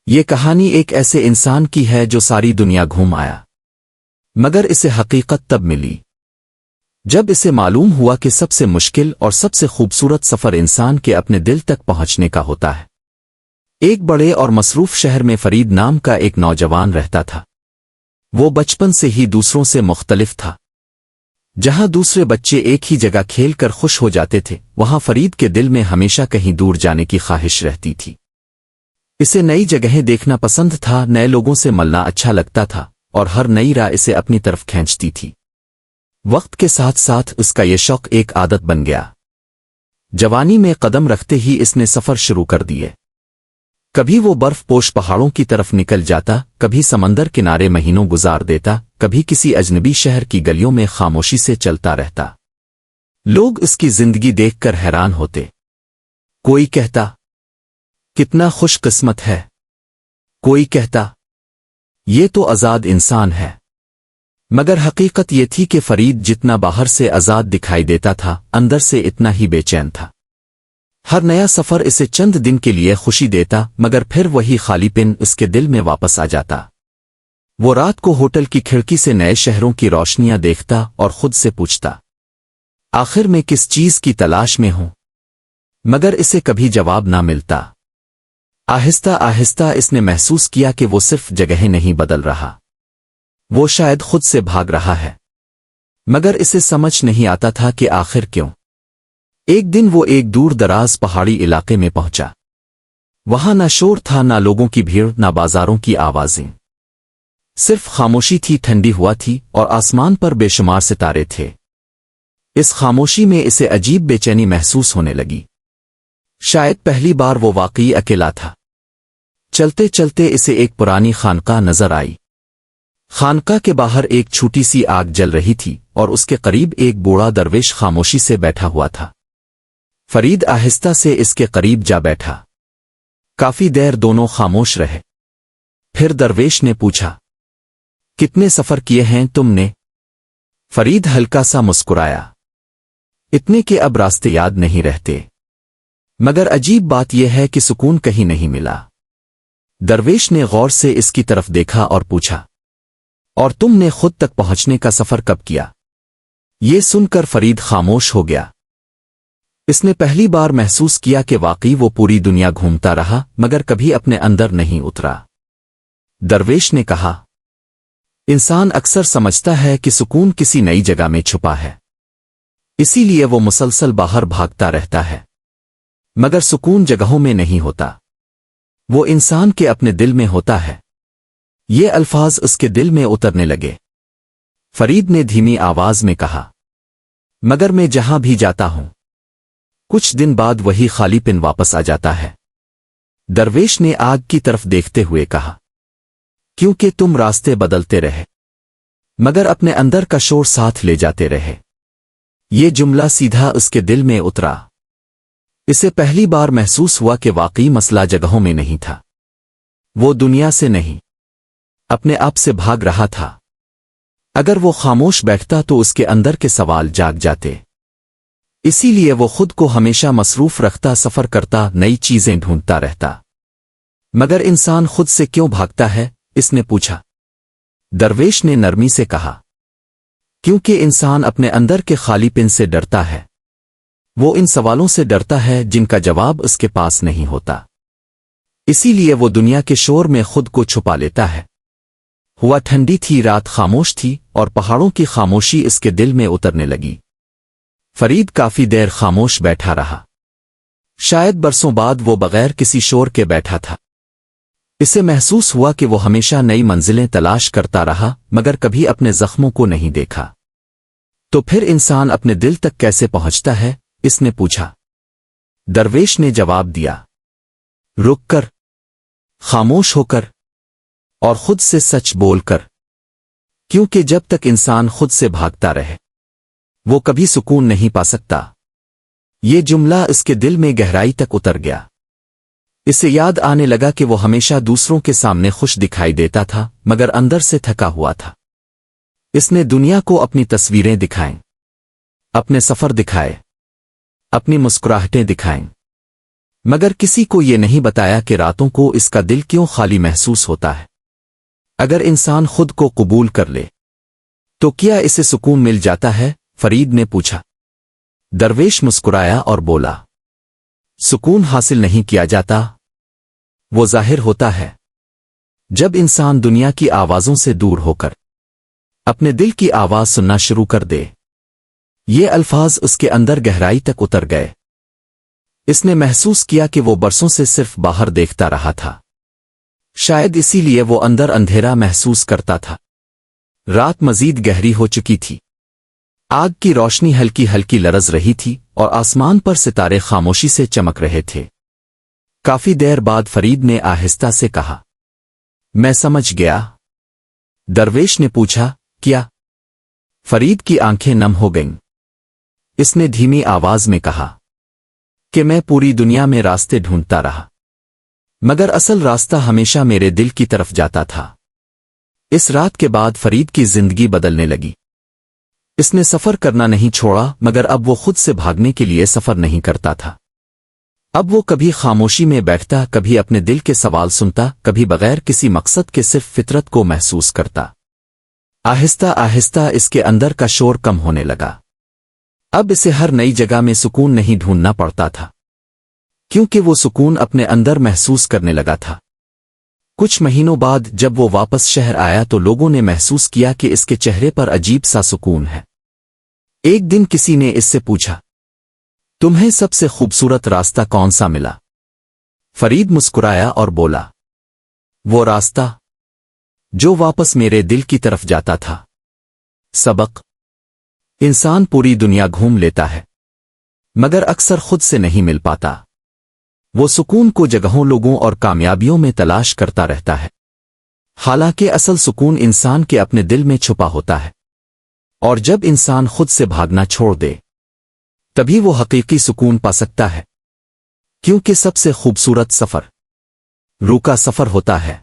یہ کہانی ایک ایسے انسان کی ہے جو ساری دنیا گھوم آیا، مگر اسے حقیقت تب ملی جب اسے معلوم ہوا کہ سب سے مشکل اور سب سے خوبصورت سفر انسان کے اپنے دل تک پہنچنے کا ہوتا ہے۔ ایک بڑے اور مصروف شہر میں فرید نام کا ایک نوجوان رہتا تھا۔ وہ بچپن سے ہی دوسروں سے مختلف تھا۔ جہاں دوسرے بچے ایک ہی جگہ کھیل کر خوش ہو جاتے تھے، وہاں فرید کے دل میں ہمیشہ کہیں دور جانے کی خواہش رہتی تھی۔ اسے نئی جگہیں دیکھنا پسند تھا، نئے لوگوں سے ملنا اچھا لگتا تھا، اور ہر نئی راہ اسے اپنی طرف کھینچتی تھی۔ وقت کے ساتھ ساتھ اس کا یہ شوق ایک عادت بن گیا۔ جوانی میں قدم رکھتے ہی اس نے سفر شروع کر دیے۔ کبھی وہ برف پوش پہاڑوں کی طرف نکل جاتا، کبھی سمندر کنارے مہینوں گزار دیتا، کبھی کسی اجنبی شہر کی گلیوں میں خاموشی سے چلتا رہتا۔ لوگ اس کی زندگی دیکھ کر حیران ہوتے۔ کوئی کہتا، کتنا خوش قسمت ہے۔ کوئی کہتا، یہ تو آزاد انسان ہے۔ مگر حقیقت یہ تھی کہ فرید جتنا باہر سے آزاد دکھائی دیتا تھا، اندر سے اتنا ہی بے چین تھا۔ ہر نیا سفر اسے چند دن کے لیے خوشی دیتا، مگر پھر وہی خالی پن اس کے دل میں واپس آ جاتا۔ وہ رات کو ہوٹل کی کھڑکی سے نئے شہروں کی روشنیاں دیکھتا اور خود سے پوچھتا، آخر میں کس چیز کی تلاش میں ہوں؟ مگر اسے کبھی جواب نہ ملتا۔ آہستہ آہستہ اس نے محسوس کیا کہ وہ صرف جگہیں نہیں بدل رہا، وہ شاید خود سے بھاگ رہا ہے، مگر اسے سمجھ نہیں آتا تھا کہ آخر کیوں۔ ایک دن وہ ایک دور دراز پہاڑی علاقے میں پہنچا۔ وہاں نہ شور تھا، نہ لوگوں کی بھیڑ، نہ بازاروں کی آوازیں، صرف خاموشی تھی، ٹھنڈی ہوا تھی، اور آسمان پر بے شمار ستارے تھے۔ اس خاموشی میں اسے عجیب بے چینی محسوس ہونے لگی۔ شاید پہلی بار وہ واقعی اکیلا تھا۔ چلتے چلتے اسے ایک پرانی خانقاہ نظر آئی۔ خانقاہ کے باہر ایک چھوٹی سی آگ جل رہی تھی، اور اس کے قریب ایک بوڑھا درویش خاموشی سے بیٹھا ہوا تھا۔ فرید آہستہ سے اس کے قریب جا بیٹھا۔ کافی دیر دونوں خاموش رہے۔ پھر درویش نے پوچھا، کتنے سفر کیے ہیں تم نے؟ فرید ہلکا سا مسکرایا، اتنے کہ اب راستے یاد نہیں رہتے، مگر عجیب بات یہ ہے کہ سکون کہیں نہیں ملا۔ درویش نے غور سے اس کی طرف دیکھا اور پوچھا، اور تم نے خود تک پہنچنے کا سفر کب کیا؟ یہ سن کر فرید خاموش ہو گیا۔ اس نے پہلی بار محسوس کیا کہ واقعی وہ پوری دنیا گھومتا رہا، مگر کبھی اپنے اندر نہیں اترا۔ درویش نے کہا، انسان اکثر سمجھتا ہے کہ سکون کسی نئی جگہ میں چھپا ہے، اسی لیے وہ مسلسل باہر بھاگتا رہتا ہے، مگر سکون جگہوں میں نہیں ہوتا، وہ انسان کے اپنے دل میں ہوتا ہے۔ یہ الفاظ اس کے دل میں اترنے لگے۔ فرید نے دھیمی آواز میں کہا، مگر میں جہاں بھی جاتا ہوں، کچھ دن بعد وہی خالی پن واپس آ جاتا ہے۔ درویش نے آگ کی طرف دیکھتے ہوئے کہا، کیونکہ تم راستے بدلتے رہے، مگر اپنے اندر کا شور ساتھ لے جاتے رہے۔ یہ جملہ سیدھا اس کے دل میں اترا۔ اسے پہلی بار محسوس ہوا کہ واقعی مسئلہ جگہوں میں نہیں تھا، وہ دنیا سے نہیں، اپنے آپ سے بھاگ رہا تھا۔ اگر وہ خاموش بیٹھتا تو اس کے اندر کے سوال جاگ جاتے۔ اسی لیے وہ خود کو ہمیشہ مصروف رکھتا، سفر کرتا، نئی چیزیں ڈھونڈتا رہتا۔ مگر انسان خود سے کیوں بھاگتا ہے؟ اس نے پوچھا۔ درویش نے نرمی سے کہا، کیونکہ انسان اپنے اندر کے خالی پن سے ڈرتا ہے۔ وہ ان سوالوں سے ڈرتا ہے جن کا جواب اس کے پاس نہیں ہوتا، اسی لیے وہ دنیا کے شور میں خود کو چھپا لیتا ہے۔ ہوا ٹھنڈی تھی، رات خاموش تھی، اور پہاڑوں کی خاموشی اس کے دل میں اترنے لگی۔ فرید کافی دیر خاموش بیٹھا رہا۔ شاید برسوں بعد وہ بغیر کسی شور کے بیٹھا تھا۔ اسے محسوس ہوا کہ وہ ہمیشہ نئی منزلیں تلاش کرتا رہا، مگر کبھی اپنے زخموں کو نہیں دیکھا۔ تو پھر انسان اپنے دل تک کیسے پہنچتا ہے؟ اس نے پوچھا۔ درویش نے جواب دیا، رک کر، خاموش ہو کر، اور خود سے سچ بول کر، کیونکہ جب تک انسان خود سے بھاگتا رہے، وہ کبھی سکون نہیں پا سکتا۔ یہ جملہ اس کے دل میں گہرائی تک اتر گیا۔ اسے یاد آنے لگا کہ وہ ہمیشہ دوسروں کے سامنے خوش دکھائی دیتا تھا، مگر اندر سے تھکا ہوا تھا۔ اس نے دنیا کو اپنی تصویریں دکھائیں، اپنے سفر دکھائے، اپنی مسکراہٹیں دکھائیں، مگر کسی کو یہ نہیں بتایا کہ راتوں کو اس کا دل کیوں خالی محسوس ہوتا ہے۔ اگر انسان خود کو قبول کر لے تو کیا اسے سکون مل جاتا ہے؟ فرید نے پوچھا۔ درویش مسکرایا اور بولا، سکون حاصل نہیں کیا جاتا، وہ ظاہر ہوتا ہے جب انسان دنیا کی آوازوں سے دور ہو کر اپنے دل کی آواز سننا شروع کر دے۔ یہ الفاظ اس کے اندر گہرائی تک اتر گئے۔ اس نے محسوس کیا کہ وہ برسوں سے صرف باہر دیکھتا رہا تھا، شاید اسی لیے وہ اندر اندھیرا محسوس کرتا تھا۔ رات مزید گہری ہو چکی تھی، آگ کی روشنی ہلکی ہلکی لرز رہی تھی اور آسمان پر ستارے خاموشی سے چمک رہے تھے۔ کافی دیر بعد فرید نے آہستہ سے کہا، میں سمجھ گیا۔ درویش نے پوچھا، کیا؟ فرید کی آنکھیں نم ہو گئیں۔ اس نے دھیمی آواز میں کہا کہ میں پوری دنیا میں راستے ڈھونڈتا رہا، مگر اصل راستہ ہمیشہ میرے دل کی طرف جاتا تھا۔ اس رات کے بعد فرید کی زندگی بدلنے لگی۔ اس نے سفر کرنا نہیں چھوڑا، مگر اب وہ خود سے بھاگنے کے لیے سفر نہیں کرتا تھا۔ اب وہ کبھی خاموشی میں بیٹھتا، کبھی اپنے دل کے سوال سنتا، کبھی بغیر کسی مقصد کے صرف فطرت کو محسوس کرتا۔ آہستہ آہستہ اس کے اندر کا شور کم ہونے لگا۔ اب اسے ہر نئی جگہ میں سکون نہیں ڈھونڈنا پڑتا تھا، کیونکہ وہ سکون اپنے اندر محسوس کرنے لگا تھا۔ کچھ مہینوں بعد جب وہ واپس شہر آیا تو لوگوں نے محسوس کیا کہ اس کے چہرے پر عجیب سا سکون ہے۔ ایک دن کسی نے اس سے پوچھا، تمہیں سب سے خوبصورت راستہ کون سا ملا؟ فرید مسکرایا اور بولا، وہ راستہ جو واپس میرے دل کی طرف جاتا تھا۔ سبق: انسان پوری دنیا گھوم لیتا ہے، مگر اکثر خود سے نہیں مل پاتا۔ وہ سکون کو جگہوں، لوگوں اور کامیابیوں میں تلاش کرتا رہتا ہے، حالانکہ اصل سکون انسان کے اپنے دل میں چھپا ہوتا ہے۔ اور جب انسان خود سے بھاگنا چھوڑ دے تبھی وہ حقیقی سکون پا سکتا ہے، کیونکہ سب سے خوبصورت سفر روح کا سفر ہوتا ہے۔